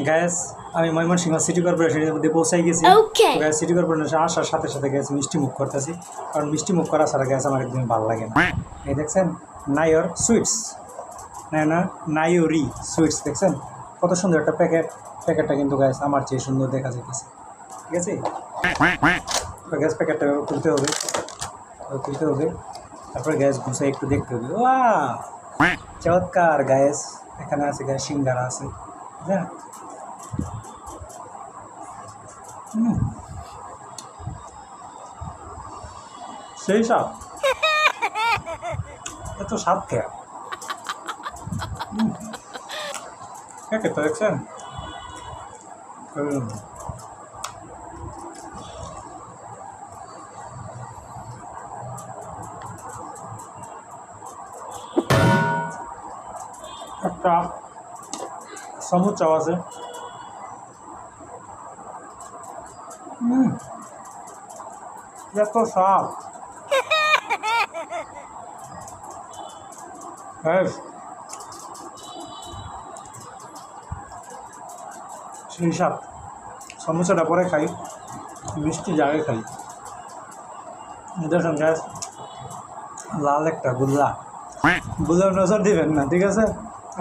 Gas আমি Mymensingh city কর্পোরেশনের মধ্যে পৌঁছাই গেছি। তো গ্যাস সিটি কর্পোরেশন আসার সাথে সাথে গ্যাস মিষ্টি মুখ করতেছি, কারণ মিষ্টি মুখ করা ছাড়া গ্যাস আমার একদম ভালো লাগে না। এই দেখছেন নাইর সুইটস, না নাইরি সুইটস, দেখছেন কত সুন্দর একটা প্যাকেটটা কিন্তু গ্যাস আমার চেয়ে সুন্দর দেখা যাইতেছে। ঠিক আছে, তো গ্যাস প্যাকেটটা খুলতে হবে, তারপরে গ্যাস ঘুষে একটু দেখতে হবে। চমৎকার গ্যাস, এখানে আছে গ্যাস সিঙ্গারা আছে, হ্যাঁ সেই স্বাদ, এত স্বাদ খেয়া প্যাকেটটা দেখছেন। একটা সমুচাও আছে, এত স্বাদ, সেই স্বাদ। সমুচাটা পরে খাই, মিষ্টি জাগে খাই। দেখুন গ্যাস লাল একটা গুল্লা, নজর দিবেন না, ঠিক আছে?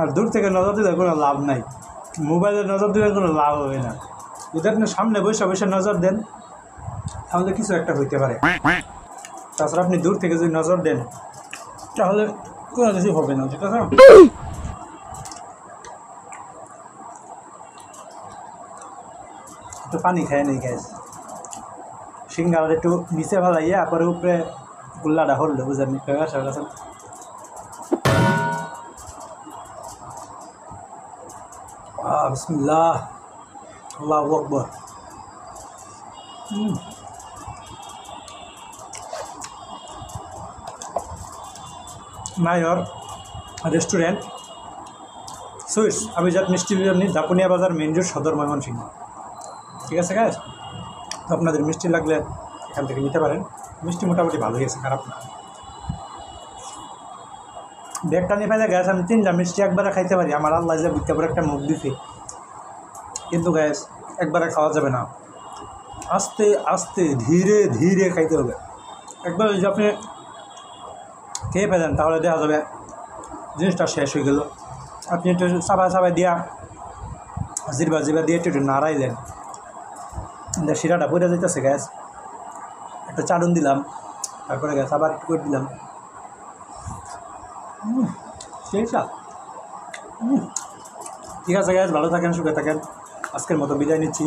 আর দূর থেকে নজর দিলে কোনো লাভ নাই, মোবাইলে নজর দিলে কোনো লাভ হবে না। যদি আপনি সামনে বসে বসে নজর দেন তাহলে কিছু একটা হইতে পারে, তাছাড়া আপনি দূর থেকে যদি নজর দেন তাহলে কোনো কিছু হবে না, ঠিক আছে? তো পানি খায় নেই গ্যাস, সিঙ্গারা একটু নিচে ফেলাইয়া পরে উপরে গুল্লাটা হললো, বুঝলেন? বিসমিল্লাহ, আল্লাহু আকবার। নাইর রেস্টুরেন্ট সুইটস আভিজাত মিষ্টি বিরিয়ানি, দাপুনিয়া বাজার, মেন রোড, সদর, ময়মনসিংহ। ঠিক আছে গ্যাস, তো আপনাদের মিষ্টি লাগলে এখান থেকে নিতে পারেন। মিষ্টি মোটামুটি ভালোই আছে, খারাপ না। ব্যাগটা নিয়ে ফেলে গ্যাস আমি 3টা মিষ্টি একবারে খাইতে পারি, আমার আল্লাহ যে বুঝতে পারে একটা মুখ দিছে, কিন্তু গ্যাস একবারে খাওয়া যাবে না, আস্তে আস্তে ধীরে ধীরে খাইতে হবে। একবার যদি আপনি খেয়ে ফেলেন তাহলে দেখা যাবে জিনিসটা শেষ হয়ে গেল। আপনি একটু চাবাই দিয়া জিরবা দিয়ে একটু নাড়াইলেন, শিরাটা পড়ে যাইতেছে গ্যাস, একটা চাটুন দিলাম, তারপরে গ্যাস আবার একটু করে দিলাম, সেই স্বাদ। ঠিক আছে গ্যাস, ভালো থাকেন, সুখে থাকেন, আজকের মতো বিদায় নিচ্ছি।